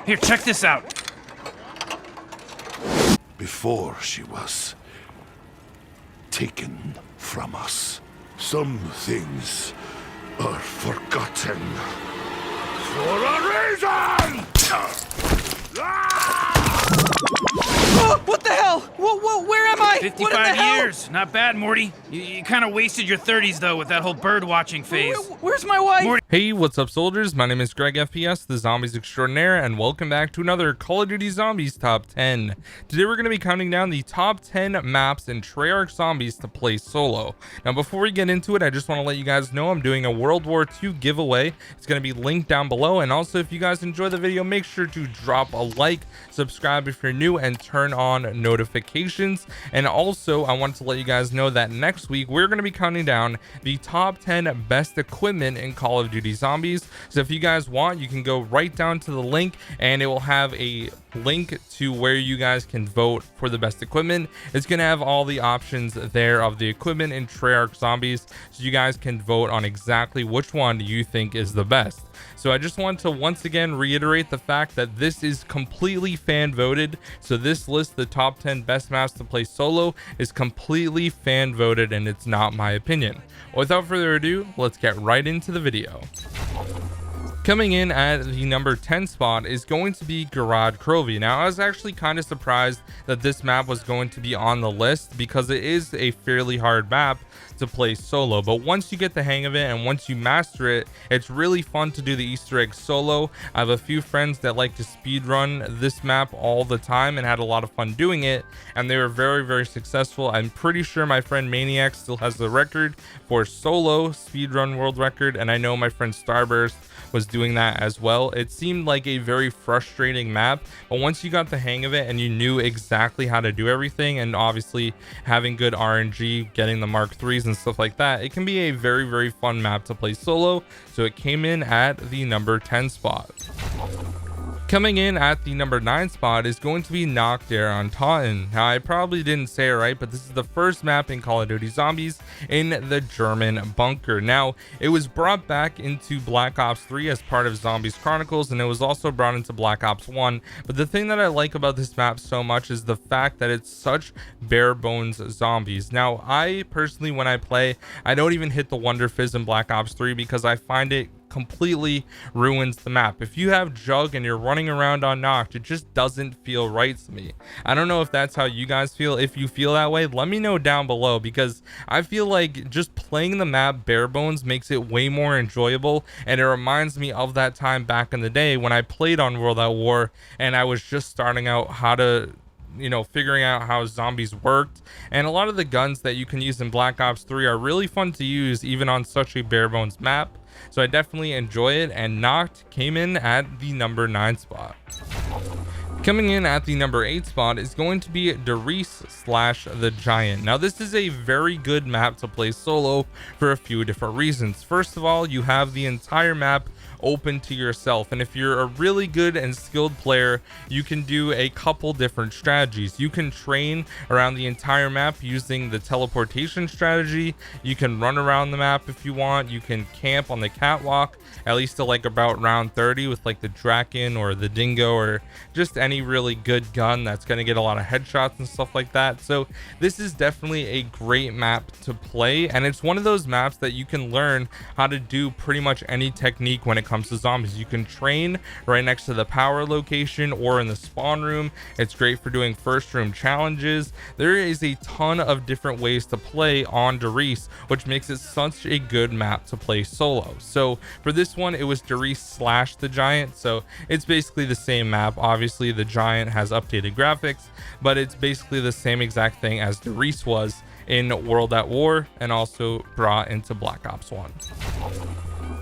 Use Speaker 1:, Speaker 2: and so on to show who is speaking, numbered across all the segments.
Speaker 1: Here, check this out.
Speaker 2: Before she was taken from us, some things are forgotten for a reason!
Speaker 3: Oh, what the hell? Whoa, where am I?
Speaker 1: 55 years. Not bad, Morty. You kind of wasted your 30s, though, with that whole bird-watching phase.
Speaker 3: Where's my wife?
Speaker 1: Morty.
Speaker 4: Hey, what's up, soldiers? My name is GregFPS, the Zombies Extraordinaire, and welcome back to another Call of Duty Zombies Top 10. Today we're going to be counting down the top 10 maps in Treyarch Zombies to play solo. Now, before we get into it, I just want to let you guys know I'm doing a World War II giveaway. It's going to be linked down below, and also if you guys enjoy the video, make sure to drop a like, subscribe if you're new, and turn on notifications. And also, I wanted to let you guys know that next week we're going to be counting down the top 10 best equipment in Call of Duty Zombies. So if you guys want, you can go right down to the link and it will have a link to where you guys can vote for the best equipment. It's going to have all the options there of the equipment in Treyarch Zombies, so you guys can vote on exactly which one you think is the best. So I just want to once again reiterate the fact that this is completely fan voted. So this list, the top 10 best maps to play solo, is completely fan voted and it's not my opinion. Without further ado, let's get right into the video. Coming in at the number 10 spot is going to be Garage Crovy. Now, I was actually kind of surprised that this map was going to be on the list because it is a fairly hard map to play solo, but once you get the hang of it and once you master it, it's really fun to do the Easter egg solo. I have a few friends that like to speedrun this map all the time and had a lot of fun doing it, and they were very successful. I'm pretty sure my friend Maniac still has the record for solo speedrun world record, and I know my friend Starburst was doing that as well. It seemed like a very frustrating map, but once you got the hang of it and you knew exactly how to do everything, and obviously having good RNG, getting the Mark 3s and stuff like that, it can be a very fun map to play solo. So it came in at the number 10 spot. Coming in at the number 9 spot is going to be Nacht der Untoten. Now, I probably didn't say it right, but this is the first map in Call of Duty Zombies in the German bunker. Now, it was brought back into Black Ops 3 as part of Zombies Chronicles, and it was also brought into Black Ops 1. But the thing that I like about this map so much is the fact that it's such bare bones zombies. Now, I personally, when I play, I don't even hit the Wonder Fizz in Black Ops 3 because I find it completely ruins the map. If you have Jug and you're running around on Nacht, it just doesn't feel right to me. I don't know if that's how you guys feel. If you feel that way, let me know down below, because I feel like just playing the map bare bones makes it way more enjoyable, and it reminds me of that time back in the day when I played on World at War and I was just starting out how to, you know, figuring out how zombies worked. And a lot of the guns that you can use in Black Ops 3 are really fun to use even on such a bare bones map. So I definitely enjoy it, and Nacht came in at the number 9 spot. Coming in at the number 8 spot is going to be Der Riese / the Giant. Now, this is a very good map to play solo for a few different reasons. First of all, you have the entire map open to yourself, and if you're a really good and skilled player, you can do a couple different strategies. You can train around the entire map using the teleportation strategy. You can run around the map if you want. You can camp on the catwalk, at least to like about round 30 with like the Draken or the Dingo or just any really good gun that's going to get a lot of headshots and stuff like that. So this is definitely a great map to play, and it's one of those maps that you can learn how to do pretty much any technique when it comes to zombies. You can train right next to the power location or in the spawn room. It's great for doing first room challenges. There is a ton of different ways to play on Der Riese, which makes it such a good map to play solo. So for this one, it was Der Riese / the Giant. So it's basically the same map. Obviously the Giant has updated graphics, but it's basically the same exact thing as Der Riese was in World at War and also brought into Black Ops 1.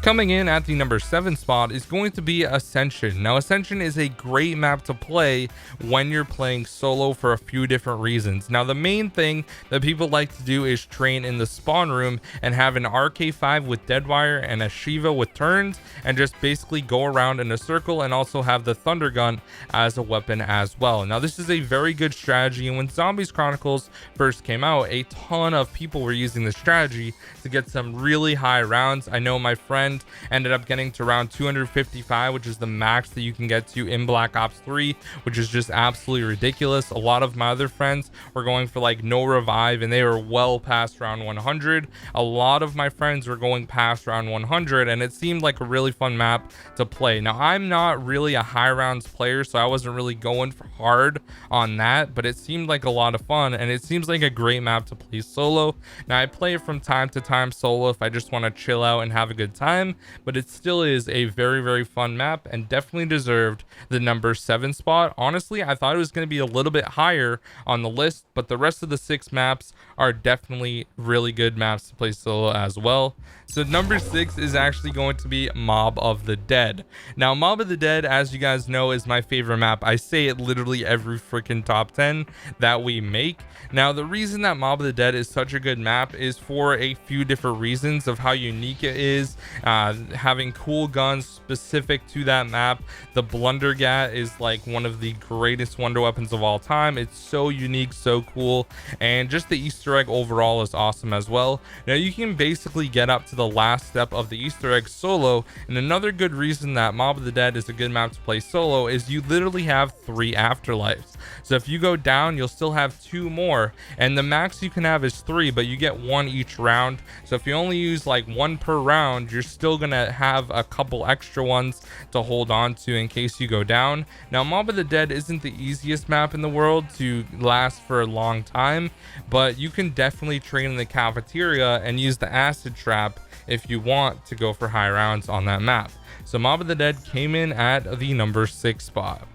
Speaker 4: Coming in at the number 7 spot is going to be Ascension. Now, Ascension is a great map to play when you're playing solo for a few different reasons. Now, the main thing that people like to do is train in the spawn room and have an RK5 with Deadwire and a Shiva with turns, and just basically go around in a circle, and also have the Thunder Gun as a weapon as well. Now, this is a very good strategy, and when Zombies Chronicles first came out, a ton of people were using this strategy to get some really high rounds. I know my friend around, ended up getting to around 255, which is the max that you can get to in Black Ops 3, which is just absolutely ridiculous. A lot of my other friends were going for like no revive, and they were well past round 100. A lot of my friends were going past round 100, and it seemed like a really fun map to play. Now, I'm not really a high rounds player, so I wasn't really going for hard on that, but it seemed like a lot of fun, and it seems like a great map to play solo. Now, I play it from time to time solo if I just want to chill out and have a good time, but it still is a very, very fun map and definitely deserved the number 7 spot. Honestly, I thought it was going to be a little bit higher on the list, but the rest of the 6 maps are definitely really good maps to play solo as well. So number 6 is actually going to be Mob of the Dead. Now, Mob of the Dead, as you guys know, is my favorite map. I say it literally every freaking top 10 that we make. Now, the reason that Mob of the Dead is such a good map is for a few different reasons of how unique it is, having cool guns specific to that map. The Blundergat is like one of the greatest wonder weapons of all time. It's so unique, so cool, and just the Easter egg overall is awesome as well. Now, you can basically get up to the last step of the Easter egg solo, and another good reason that Mob of the Dead is a good map to play solo is you literally have 3 afterlives. So if you go down, you'll still have 2 more, and the max you can have is 3, but you get 1 each round. So if you only use like 1 per round, you're still gonna have a couple extra ones to hold on to in case you go down. Now, Mob of the Dead isn't the easiest map in the world to last for a long time, but you can definitely train in the cafeteria and use the acid trap if you want to go for high rounds on that map. So Mob of the Dead came in at the number 6 spot.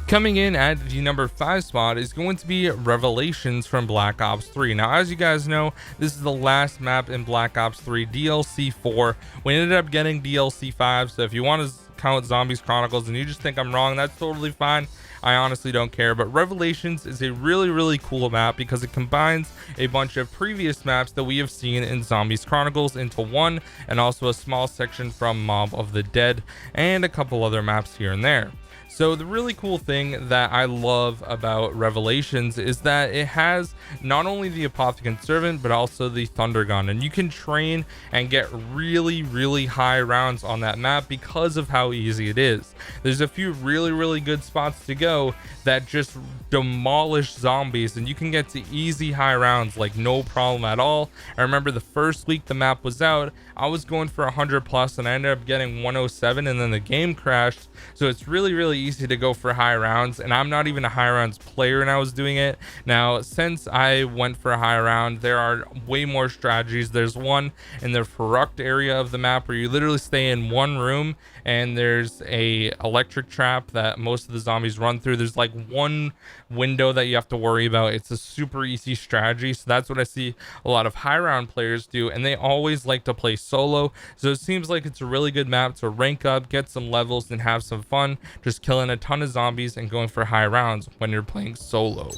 Speaker 4: Coming in at the number 5 spot is going to be Revelations from Black Ops 3. Now, as you guys know, this is the last map in Black Ops 3 DLC 4. We ended up getting DLC 5, so if you want to count Zombies Chronicles and you just think I'm wrong, that's totally fine. I honestly don't care, but Revelations is a really, really cool map because it combines a bunch of previous maps that we have seen in Zombies Chronicles into one, and also a small section from Mob of the Dead and a couple other maps here and there. So the really cool thing that I love about Revelations is that it has not only the Apothecant Servant, but also the Thunder Gun, and you can train and get really, really high rounds on that map because of how easy it is. There's a few really, really good spots to go that just demolish zombies, and you can get to easy high rounds like no problem at all. I remember the first week the map was out, I was going for 100 plus and I ended up getting 107, and then the game crashed. So it's really, really easy to go for high rounds, and I'm not even a high rounds player and I was doing it. Now, since I went for a high round, there are way more strategies. There's one in the Verruckt area of the map where you literally stay in one room and there's a electric trap that most of the zombies run through. There's like one window that you have to worry about. It's a super easy strategy, so that's what I see a lot of high round players do, and they always like to play solo. So it seems like it's a really good map to rank up, get some levels, and have some fun just killing a ton of zombies and going for high rounds when you're playing solo.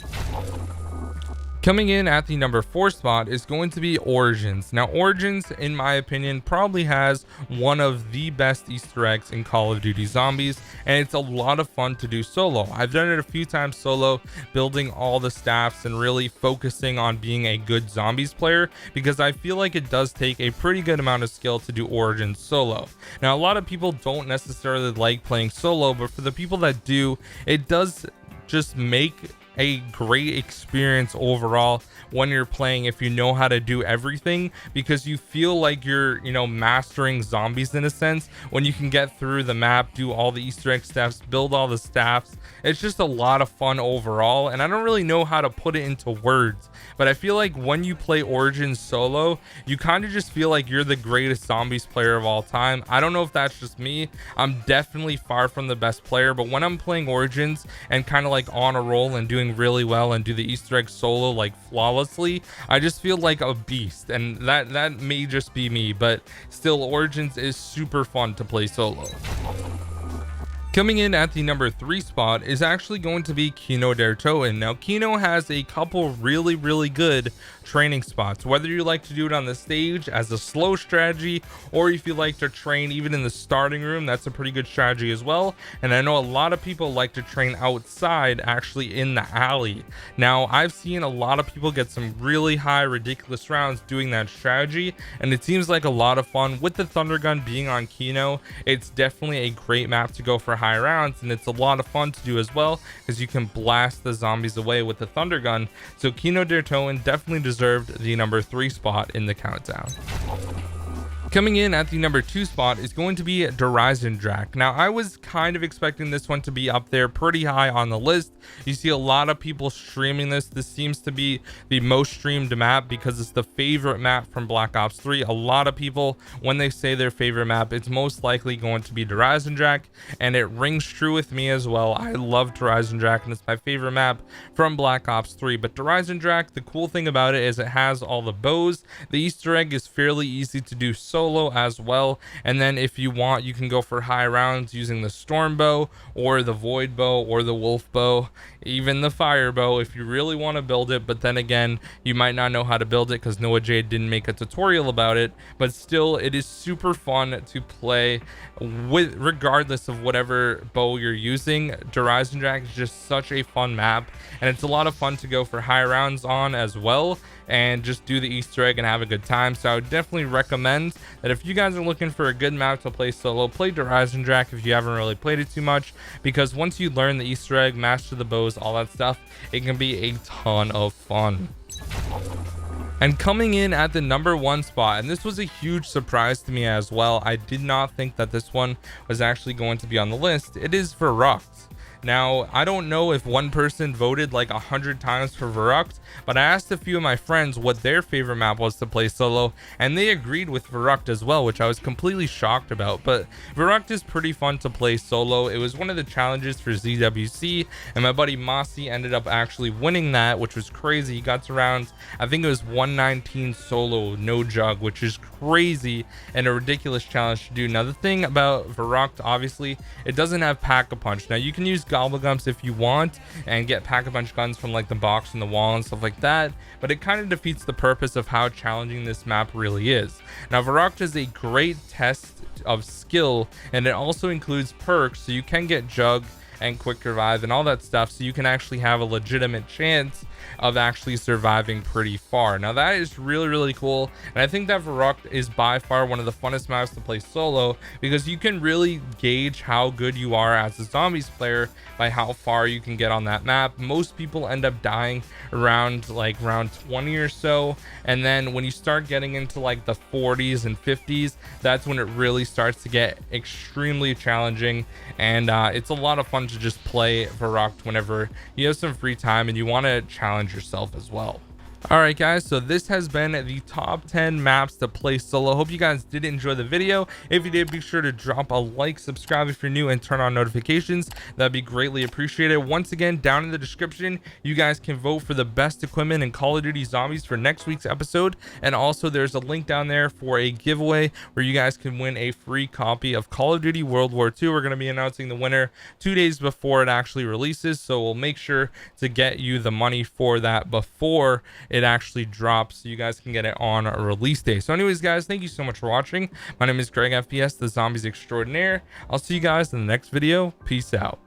Speaker 4: Coming in at the number 4 spot is going to be Origins. Now, Origins, in my opinion, probably has one of the best Easter eggs in Call of Duty Zombies, and it's a lot of fun to do solo. I've done it a few times solo, building all the staffs and really focusing on being a good zombies player, because I feel like it does take a pretty good amount of skill to do Origins solo. Now, a lot of people don't necessarily like playing solo, but for the people that do, it does just make a great experience overall when you're playing if you know how to do everything, because you feel like you're, you know, mastering zombies in a sense when you can get through the map, do all the Easter egg steps, build all the staffs. It's just a lot of fun overall, and I don't really know how to put it into words, but I feel like when you play Origins solo, you kind of just feel like you're the greatest zombies player of all time. I don't know if that's just me. I'm definitely far from the best player, but when I'm playing Origins and kind of like on a roll and doing really well and do the Easter egg solo like flawlessly, I just feel like a beast, and that may just be me, but still, Origins is super fun to play solo. Coming in at the number 3 spot is actually going to be Kino der Toten. Now, Kino has a couple really, really good training spots, whether you like to do it on the stage as a slow strategy, or if you like to train even in the starting room, that's a pretty good strategy as well. And I know a lot of people like to train outside, actually in the alley. Now I've seen a lot of people get some really high ridiculous rounds doing that strategy, and it seems like a lot of fun. With the Thunder Gun being on Kino, it's definitely a great map to go for high rounds, and it's a lot of fun to do as well because you can blast the zombies away with the Thunder Gun. So Kino der Toten definitely deserved the number 3 spot in the countdown. Coming in at the number 2 spot is going to be Eisendrache. Now I was kind of expecting this one to be up there pretty high on the list. You see a lot of people streaming this. This seems to be the most streamed map because it's the favorite map from Black Ops 3. A lot of people, when they say their favorite map, it's most likely going to be Eisendrache, and it rings true with me as well. I love Eisendrache, and it's my favorite map from Black Ops 3. But Eisendrache, the cool thing about it is it has all the bows. The Easter egg is fairly easy to do solo as well, and then if you want, you can go for high rounds using the storm bow or the void bow or the wolf bow, even the fire bow if you really want to build it. But then again, you might not know how to build it because Noah Jade didn't make a tutorial about it. But still, it is super fun to play with, regardless of whatever bow you're using. Eisendrache is just such a fun map, and it's a lot of fun to go for high rounds on as well, and just do the Easter egg and have a good time. So I would definitely recommend that if you guys are looking for a good map to play solo, play Eisendrache if you haven't really played it too much, because once you learn the Easter egg, master the bows, all that stuff, it can be a ton of fun. And coming in at the number 1 spot, and this was a huge surprise to me as well, I did not think that this one was actually going to be on the list, it is Verruckt. Now, I don't know if one person voted like 100 times for Verruckt, but I asked a few of my friends what their favorite map was to play solo, and they agreed with Verruckt as well, which I was completely shocked about. But Verruckt is pretty fun to play solo. It was one of the challenges for ZWC, and my buddy Mossy ended up actually winning that, which was crazy. He got to round, I think it was 119 solo, no jug, which is crazy and a ridiculous challenge to do. Now, the thing about Verruckt, obviously, it doesn't have Pack-a-Punch. Now, you can use Gobblegums if you want and get Pack-a-Punch guns from like the box in the wall and stuff like that, but it kind of defeats the purpose of how challenging this map really is. Now, Verruckt is a great test of skill, and it also includes perks, so you can get jug and quick revive and all that stuff, so you can actually have a legitimate chance of actually surviving pretty far. Now that is really, really cool, and I think that Verruckt is by far one of the funnest maps to play solo, because you can really gauge how good you are as a zombies player by how far you can get on that map. Most people end up dying around like round 20 or so, and then when you start getting into like the 40s and 50s, that's when it really starts to get extremely challenging, and it's a lot of fun to just play Verruckt whenever you have some free time and you want to challenge yourself as well. All right, guys, so this has been the top 10 maps to play solo. Hope you guys did enjoy the video. If you did, be sure to drop a like, subscribe if you're new, and turn on notifications. That'd be greatly appreciated. Once again, down in the description, you guys can vote for the best equipment in Call of Duty Zombies for next week's episode, and also there's a link down there for a giveaway where you guys can win a free copy of Call of Duty World War II. We're going to be announcing the winner 2 days before it actually releases, so we'll make sure to get you the money for that before it actually drops, so you guys can get it on a release day. So anyways, guys, thank you so much for watching. My name is GregFPS, the Zombies Extraordinaire. I'll see you guys in the next video. Peace out.